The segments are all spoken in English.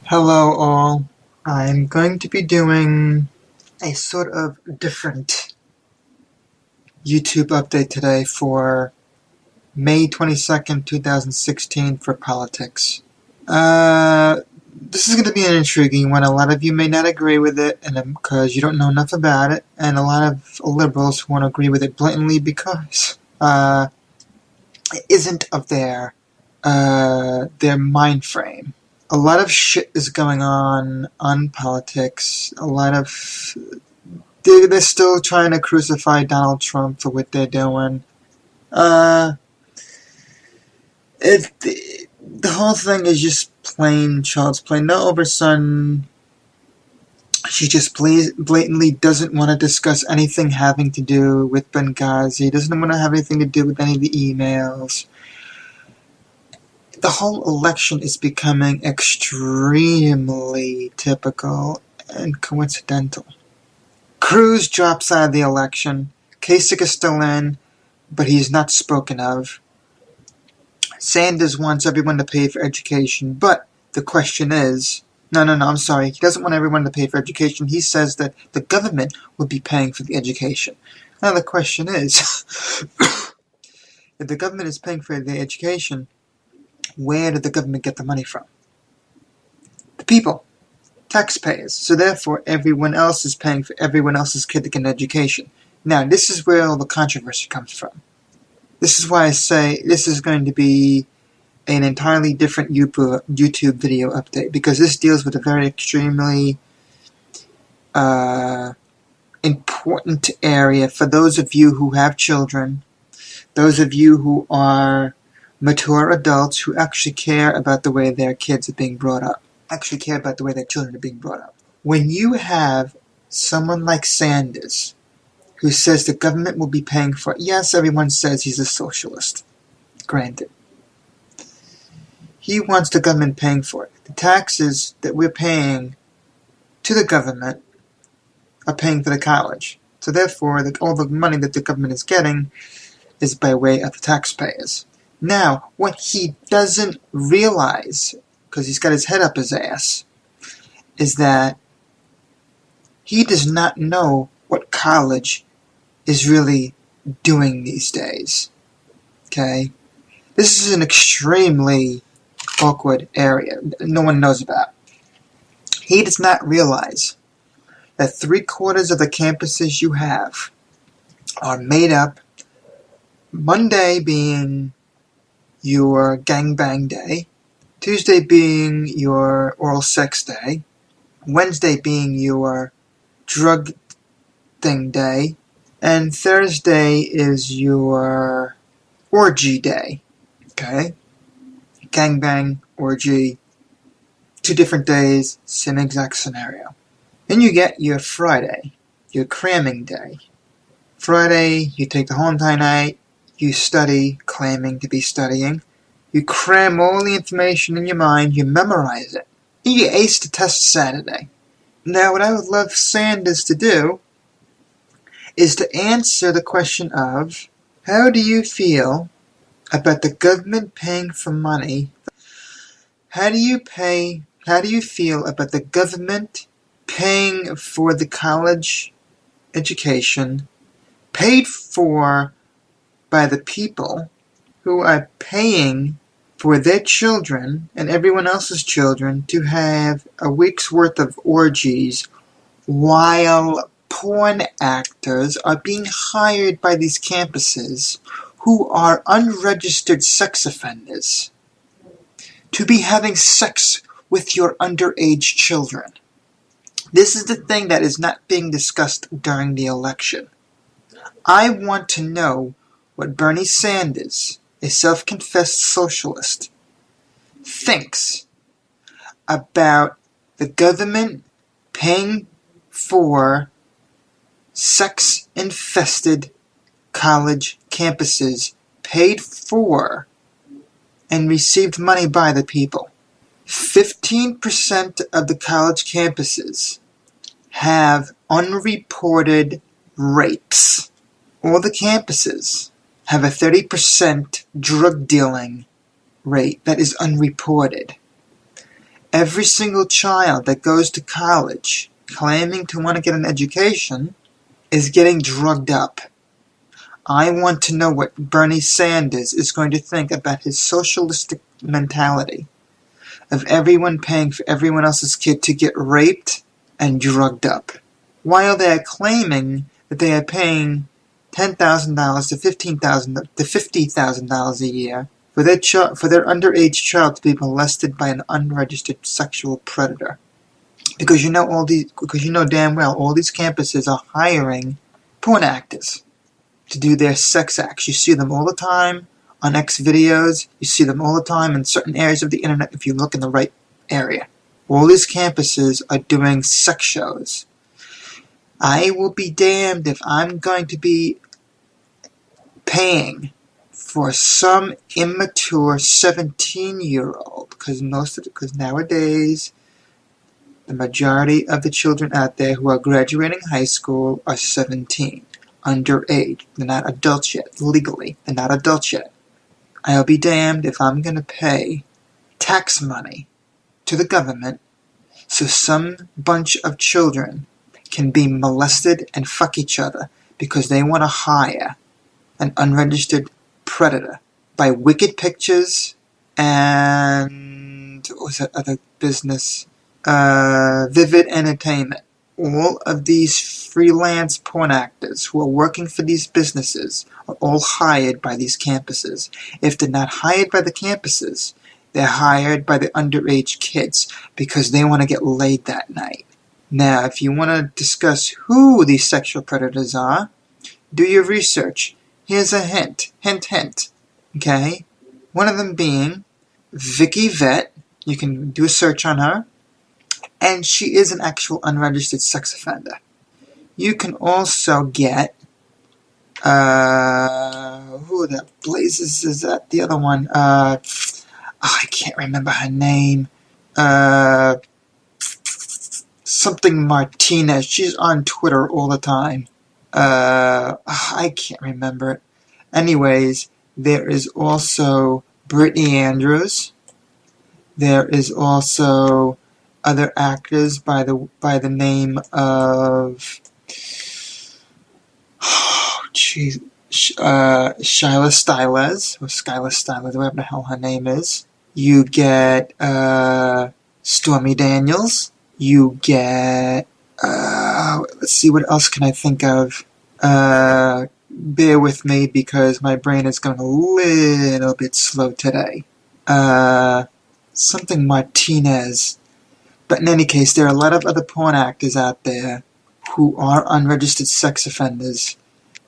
Hello all. I'm going to be doing a sort of different YouTube update today for May 22nd, 2016 for politics. This is going to be an intriguing one. A lot of you may not agree with it and because you don't know enough about it, and a lot of liberals won't agree with it blatantly because it isn't of their mind frame. A lot of shit is going on politics. They're still trying to crucify Donald Trump for what they're doing. The whole thing is just plain child's play. Now, all of a sudden, she just blatantly doesn't want to discuss anything having to do with Benghazi, doesn't want to have anything to do with any of the emails. The whole election is becoming extremely typical and coincidental. Cruz drops out of the election. Kasich is still in, but he's not spoken of. Sanders wants everyone to pay for education, but the question is... No, I'm sorry. He doesn't want everyone to pay for education. He says that the government will be paying for the education. Now the question is, if the government is paying for the education, where did the government get the money from? The people. Taxpayers. So therefore, everyone else is paying for everyone else's kid to get an education. Now, this is where all the controversy comes from. This is why I say this is going to be an entirely different YouTube video update, because this deals with a very extremely important area for those of you who have children, those of you who are mature adults who actually care about the way their kids are being brought up, actually care about the way their children are being brought up. When you have someone like Sanders, who says the government will be paying for it, yes, everyone says he's a socialist, granted. He wants the government paying for it. The taxes that we're paying to the government are paying for the college. So therefore, all the money that the government is getting is by way of the taxpayers. Now, what he doesn't realize, because he's got his head up his ass, is that he does not know what college is really doing these days. Okay? This is an extremely awkward area no one knows about. He does not realize that 3/4 of the campuses you have are made up, Monday being your gangbang day, Tuesday being your oral sex day, Wednesday being your drug thing day, and Thursday is your orgy day. Okay? Gangbang, orgy, 2 different days, same exact scenario. Then you get your Friday, your cramming day. Friday, you take the whole entire night, you study, claiming to be studying. You cram all the information in your mind, you memorize it, and you ace the test Saturday. Now, what I would love Sanders to do is to answer the question of, how do you feel about the government paying for money? How do you feel about the government paying for the college education paid for by the people who are paying for their children and everyone else's children to have a week's worth of orgies while porn actors are being hired by these campuses who are unregistered sex offenders to be having sex with your underage children. This is the thing that is not being discussed during the election. I want to know what Bernie Sanders, a self-confessed socialist, thinks about the government paying for sex-infested college campuses paid for and received money by the people. 15% of the college campuses have unreported rapes. All the campuses have a 30% drug dealing rate that is unreported. Every single child that goes to college claiming to want to get an education is getting drugged up. I want to know what Bernie Sanders is going to think about his socialistic mentality of everyone paying for everyone else's kid to get raped and drugged up, while they are claiming that they are paying $10,000 to $15,000 to $50,000 a year for their underage child to be molested by an unregistered sexual predator. Because you know damn well all these campuses are hiring porn actors to do their sex acts. You see them all the time on X videos. You see them all the time in certain areas of the internet if you look in the right area. All these campuses are doing sex shows. I will be damned if I'm going to be paying for some immature 17-year-old, because nowadays the majority of the children out there who are graduating high school are 17, underage. They're not adults yet, legally. They're not adults yet. I'll be damned if I'm going to pay tax money to the government so some bunch of children can be molested and fuck each other because they want to hire an unregistered predator by Wicked Pictures and what was that other business? Vivid Entertainment. All of these freelance porn actors who are working for these businesses are all hired by these campuses. If they're not hired by the campuses, they're hired by the underage kids because they want to get laid that night. Now, if you want to discuss who these sexual predators are, do your research. Here's a hint. Hint, hint. Okay? One of them being Vicky Vett. You can do a search on her. And she is an actual unregistered sex offender. You can also get, who the blazes is that? The other one, I can't remember her name. Something Martinez. She's on Twitter all the time. I can't remember it. Anyways, there is also Brittany Andrews. There is also other actors by the name of Shyla Stylez, whatever the hell her name is. You get Stormy Daniels. You get let's see, what else can I think of? Bear with me because my brain is going a little bit slow today. Something Martinez. But in any case, there are a lot of other porn actors out there who are unregistered sex offenders.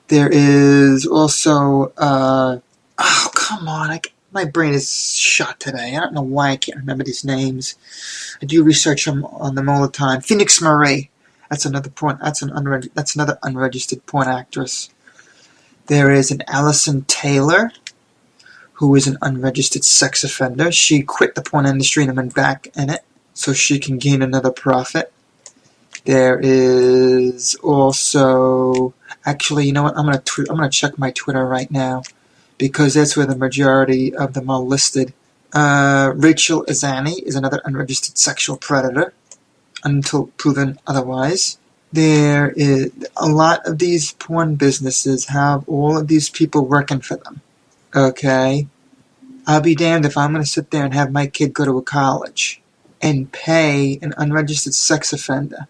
There is also, oh, come on, my brain is shot today. I don't know why I can't remember these names. I do research on them all the time. Phoenix Marie, that's another unregistered porn actress. There is an Allison Taylor, who is an unregistered sex offender. She quit the porn industry and went back in it, so she can gain another profit. There is also, actually, you know what? I'm gonna check my Twitter right now because that's where the majority of them are listed. Rachel Izani is another unregistered sexual predator, until proven otherwise. There is a lot of these porn businesses have all of these people working for them. Okay, I'll be damned if I'm gonna sit there and have my kid go to a college and pay an unregistered sex offender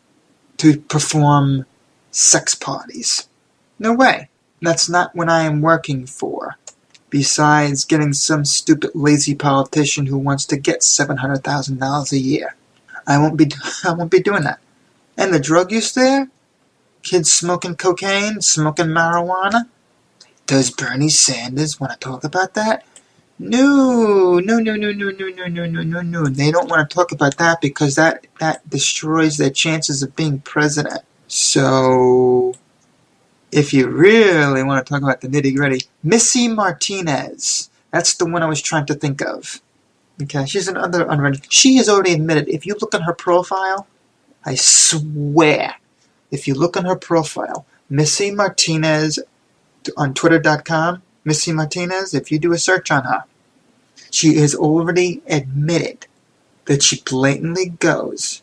to perform sex parties. No way. That's not what I am working for. Besides getting some stupid lazy politician who wants to get $700,000 a year. I won't be doing that. And the drug use there? Kids smoking cocaine, smoking marijuana? Does Bernie Sanders want to talk about that? No. They don't want to talk about that because that destroys their chances of being president. So, if you really want to talk about the nitty-gritty, Missy Martinez. That's the one I was trying to think of. Okay, she's another unregistered. She has already admitted, if you look on her profile, I swear, if you look on her profile, Missy Martinez on Twitter.com, Missy Martinez, if you do a search on her, she has already admitted that she blatantly goes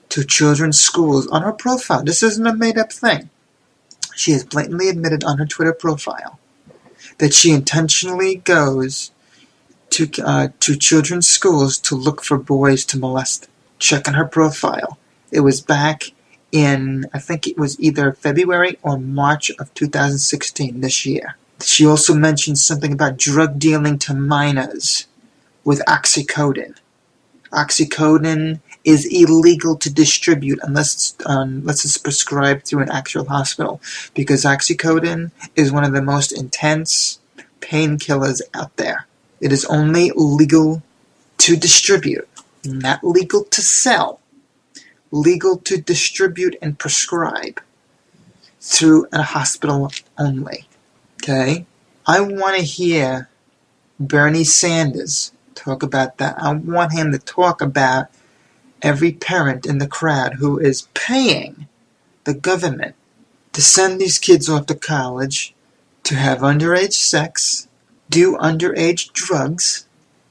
to children's schools on her profile. This isn't a made-up thing. She has blatantly admitted on her Twitter profile that she intentionally goes to children's schools to look for boys to molest. Check on her profile. It was back in, I think it was either February or March of 2016, this year. She also mentioned something about drug dealing to minors with oxycodone. Oxycodone is illegal to distribute unless it's prescribed through an actual hospital, because oxycodone is one of the most intense painkillers out there. It is only legal to distribute, not legal to sell. Legal to distribute and prescribe through a hospital only. Okay? I want to hear Bernie Sanders talk about that. I want him to talk about every parent in the crowd who is paying the government to send these kids off to college, to have underage sex, do underage drugs,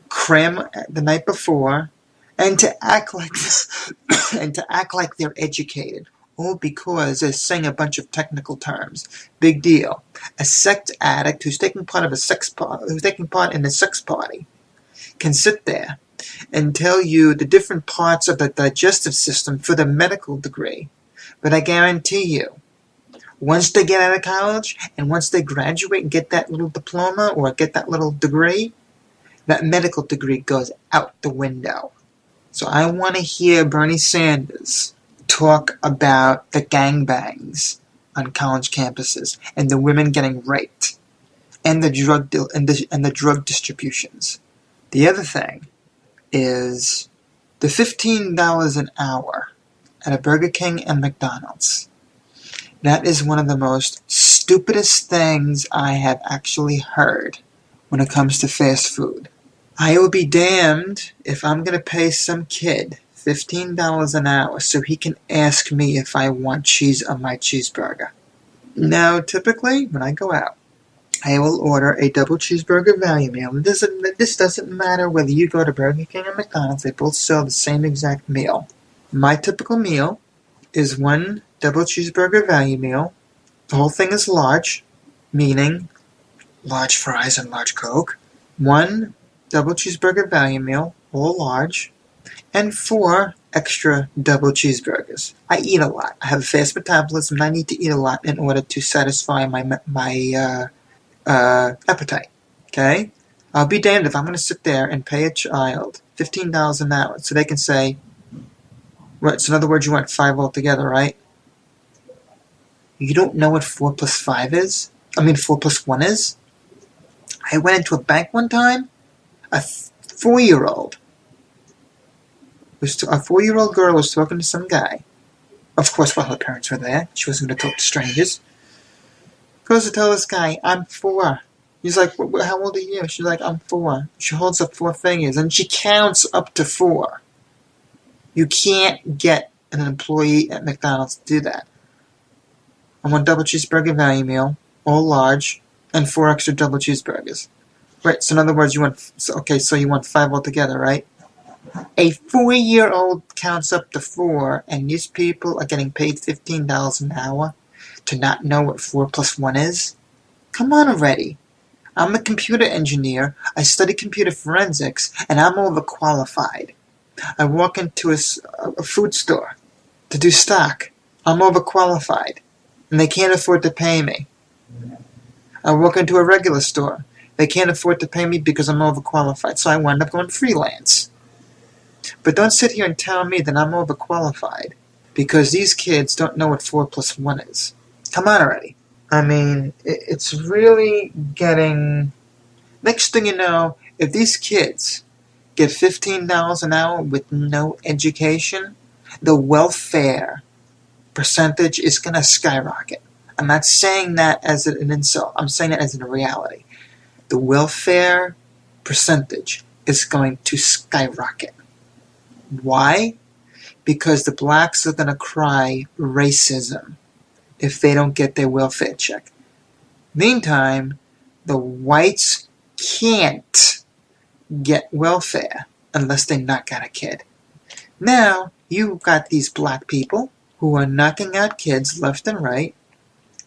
cram the night before, and to act like this, and to act like they're educated, all because they're saying a bunch of technical terms. Big deal. A sex addict who's taking part in a sex party can sit there and tell you the different parts of the digestive system for the medical degree. But I guarantee you, once they get out of college and once they graduate and get that little diploma or get that little degree, that medical degree goes out the window. So I want to hear Bernie Sanders talk about the gangbangs on college campuses and the women getting raped and the drug distributions. The other thing is the $15 an hour at a Burger King and McDonald's. That is one of the most stupidest things I have actually heard when it comes to fast food. I will be damned if I'm going to pay some kid $15 an hour so he can ask me if I want cheese on my cheeseburger. Now, typically, when I go out, I will order a double cheeseburger value meal. This doesn't matter whether you go to Burger King or McDonald's. They both sell the same exact meal. My typical meal is one double cheeseburger value meal. The whole thing is large, meaning large fries and large Coke. One double cheeseburger value meal, all large, and 4 extra double cheeseburgers. I eat a lot. I have a fast metabolism, and I need to eat a lot in order to satisfy my appetite. Okay? I'll be damned if I'm going to sit there and pay a child $15 an hour so they can say, right, so in other words, you want 5 altogether, right? You don't know what 4 plus 5 is? 4 plus 1 is? I went into a bank one time. A 4-year-old girl was talking to some guy. Of course, while her parents were there. She wasn't going to talk to strangers. Goes to tell this guy, I'm 4. He's like, how old are you? She's like, I'm 4. She holds up 4 fingers, and she counts up to 4. You can't get an employee at McDonald's to do that. I want double cheeseburger value meal, all large, and 4 extra double cheeseburgers. Right, so in other words, you want 5 altogether, right? A 4-year-old counts up to 4, and these people are getting paid $15 an hour to not know what 4 plus 1 is? Come on already. I'm a computer engineer, I study computer forensics, and I'm overqualified. I walk into a food store to do stock. I'm overqualified, and they can't afford to pay me. I walk into a regular store. They can't afford to pay me because I'm overqualified, so I wind up going freelance. But don't sit here and tell me that I'm overqualified because these kids don't know what 4 plus 1 is. Come on already. It's really getting... Next thing you know, if these kids get $15 an hour with no education, the welfare percentage is going to skyrocket. I'm not saying that as an insult. I'm saying that as a reality. The welfare percentage is going to skyrocket. Why? Because the blacks are going to cry racism if they don't get their welfare check. Meantime, the whites can't get welfare unless they knock out a kid. Now, you've got these black people who are knocking out kids left and right,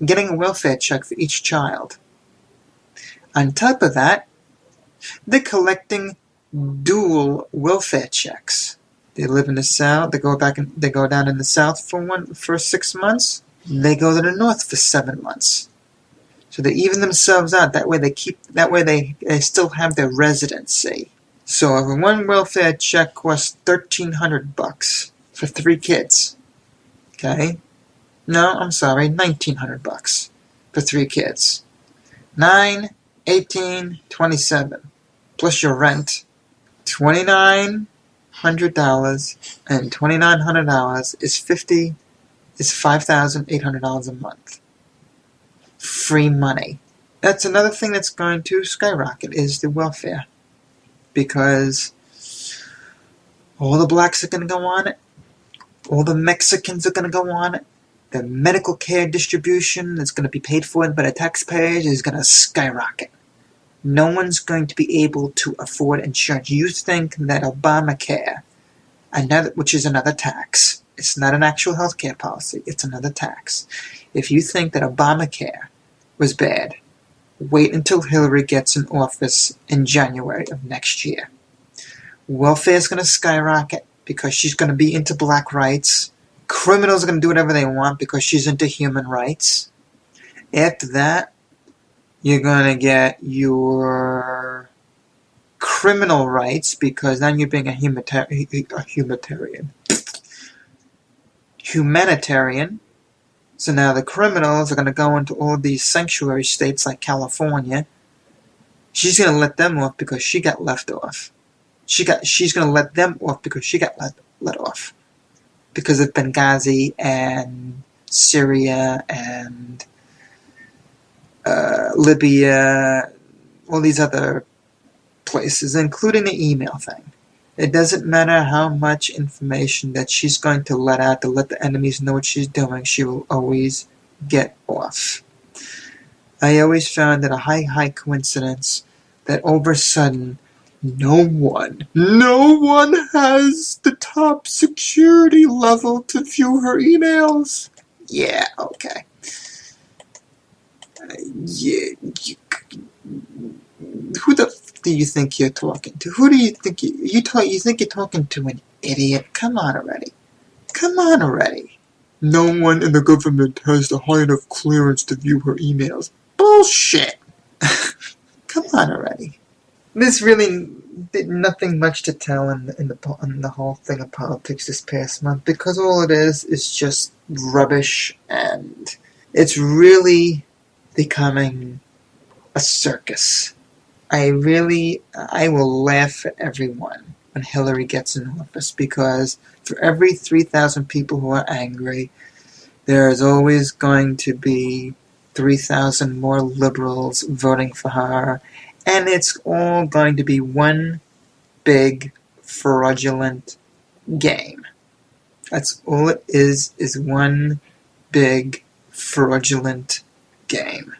getting a welfare check for each child. On top of that, they're collecting dual welfare checks. They live in the South, they go down in the South for 6 months, they go to the North for 7 months. So they even themselves out, that way they still have their residency. So if one welfare check costs $1,300 for 3 kids, okay? No, I'm sorry, $1,900 for 3 kids. 9, 18, 27, plus your rent, $2,900, and $2,900 is $5,800 a month. Free money. That's another thing that's going to skyrocket, is the welfare. Because all the blacks are going to go on it, all the Mexicans are going to go on it, the medical care distribution that's going to be paid for by the taxpayers is going to skyrocket. No one's going to be able to afford insurance. You think that Obamacare, which is another tax, it's not an actual health care policy, it's another tax. If you think that Obamacare was bad, wait until Hillary gets in office in January of next year. Welfare is going to skyrocket because she's going to be into black rights. Criminals are going to do whatever they want because she's into human rights. After that, you're going to get your criminal rights because then you're being a humanitarian. So now the criminals are going to go into all these sanctuary states like California. She's going to let them off because she got left off. She's going to let them off because she got let off. Because of Benghazi and Syria and Libya, all these other places, including the email thing. It doesn't matter how much information that she's going to let out to let the enemies know what she's doing, she will always get off. I always found it a high coincidence that over a sudden, no one has the top security level to view her emails. Yeah, okay. Who the do you think you're talking to? Who do you think you think you're talking to? An idiot? Come on already. No one in the government has the high enough clearance to view her emails. Bullshit. Come on already. There's really nothing much to tell in the whole thing of politics this past month, because all it is just rubbish, and it's really becoming a circus. I will laugh at everyone when Hillary gets in office, because for every 3,000 people who are angry, there is always going to be 3,000 more liberals voting for her, and it's all going to be one big fraudulent game. That's all it is one big fraudulent game.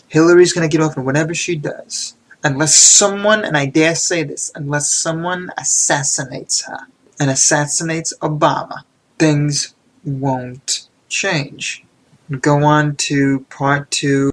Hillary's going to get off on whatever she does. Unless someone, and I dare say this, unless someone assassinates her and assassinates Obama, things won't change. Go on to part 2.